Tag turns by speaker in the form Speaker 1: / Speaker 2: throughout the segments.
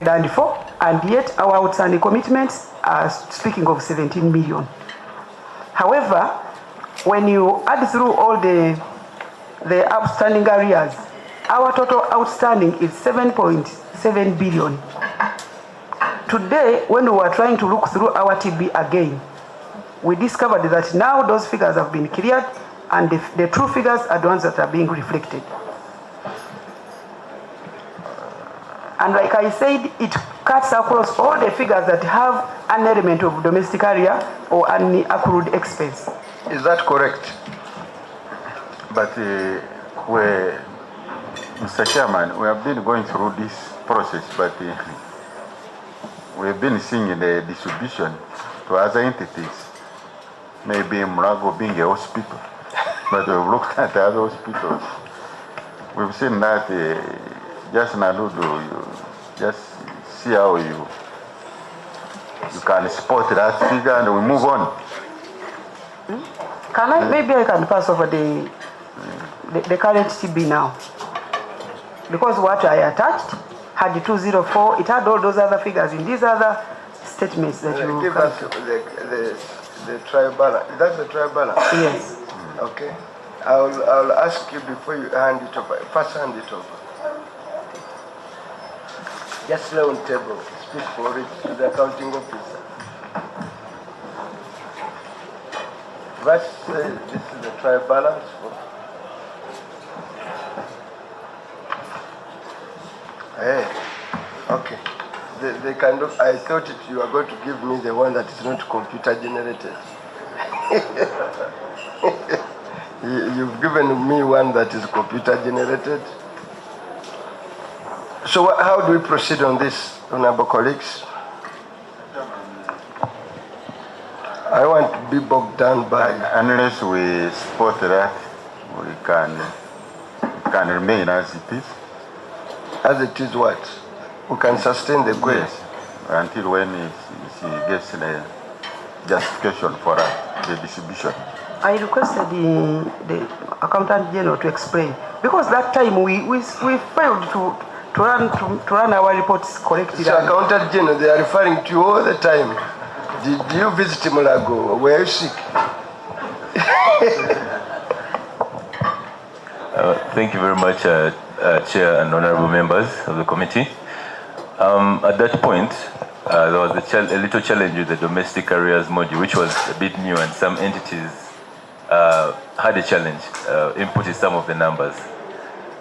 Speaker 1: and 4, and yet our outstanding commitments are speaking of 17 million. However, when you add through all the outstanding areas, our total outstanding is 7.7 billion. Today, when we were trying to look through our TB again, we discovered that now those figures have been cleared, and the true figures are the ones that are being reflected. And like I said, it cuts across all the figures that have an element of domestic area or an accrued expense.
Speaker 2: Is that correct?
Speaker 3: But Mr. Chairman, we have been going through this process, but we have been seeing the distribution to other entities. Maybe Mulago being a hospital, but we've looked at the other hospitals. We've seen that just Naludu, you just see how you can support that figure, and we move on.
Speaker 1: Can I, maybe I can pass over the current TB now, because what I attached had the 204, it had all those other figures in these other statements that you
Speaker 2: give us the trial balance. That's the trial balance?
Speaker 1: Yes.
Speaker 2: Okay. I'll ask you before you hand it over. First hand it over. Just lay on table. Speak for it to the accounting officer. First, this is the trial balance. Hey, okay. They kind of, I thought you were going to give me the one that is not computer generated. You've given me one that is computer generated. So how do we proceed on this, honorable colleagues? I want to be bogged down by...
Speaker 3: Unless we support that, we can remain as it is.
Speaker 2: As it is what? We can sustain the grade.
Speaker 3: Yes, until when she gets the justification for the distribution.
Speaker 1: I requested the Accountant General to explain, because that time we failed to run our reports correctly.
Speaker 2: So Accountant General, they are referring to you all the time. Did you visit Mulago? Were you sick?
Speaker 4: Thank you very much, Chair and honorable members of the committee. At that point, there was a little challenge with the domestic areas module, which was a bit new, and some entities had a challenge inputting some of the numbers.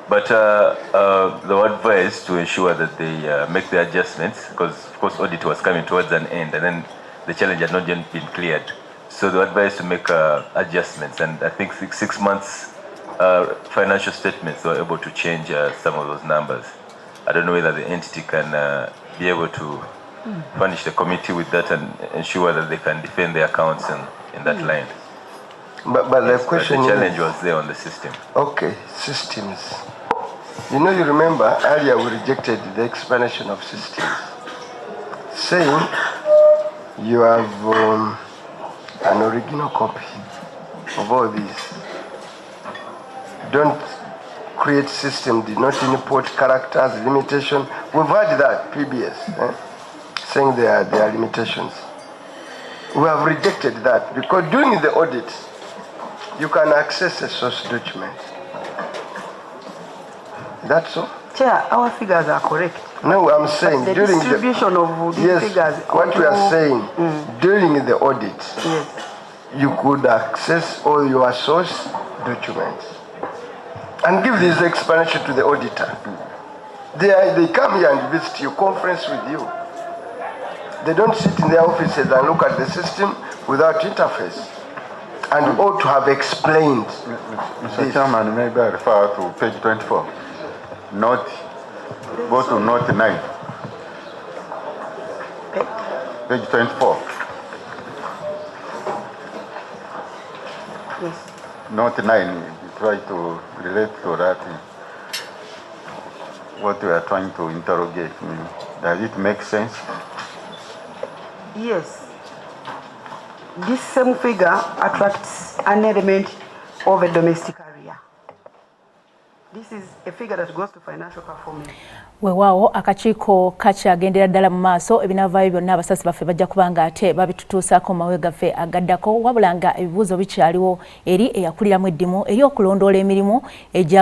Speaker 4: But they were advised to ensure that they make the adjustments, because of course audit was coming towards an end, and then the challenge had not yet been cleared. So they were advised to make adjustments, and I think 6 months financial statements were able to change some of those numbers. I don't know whether the entity can be able to furnish the committee with that and ensure that they can defend their accounts in that line.
Speaker 2: But the question
Speaker 4: the challenge was there on the system.
Speaker 2: Okay, systems. You know, you remember earlier we rejected the explanation of systems, saying you have an original copy of all these. Don't create system, did not import characters, limitation. We've heard that, PBS, saying there are limitations. We have rejected that because during the audit, you can access a source document. That's so?
Speaker 1: Chair, our figures are correct.
Speaker 2: No, I'm saying
Speaker 1: the
Speaker 2: during
Speaker 1: distribution of these figures.
Speaker 2: What we are saying, during the audit,
Speaker 1: yes,
Speaker 2: you could access all your source documents and give this explanation to the auditor. They come here and visit you, conference with you. They don't sit in their offices and look at the system without interface. And ought to have explained.
Speaker 3: Mr. Chairman, maybe I refer to page 24. Note, go to note 9. Page 24.
Speaker 1: yes.
Speaker 3: Note 9, try to relate to that, what we are trying to interrogate. Does it make sense?
Speaker 1: Yes. This same figure attracts an element of a domestic area. This is a figure that goes to financial performance.
Speaker 5: Weewaawo akakiiko kakyagendera ddala mu maaso ebinavaayo byonna abasasi baffe bajja kubanga ate babitutuusaako mu mawuga gaffe agaddako wabula nga ebibuuzo bikyaliwo eri eyakuliramu eddimu eri okulondoola emirimu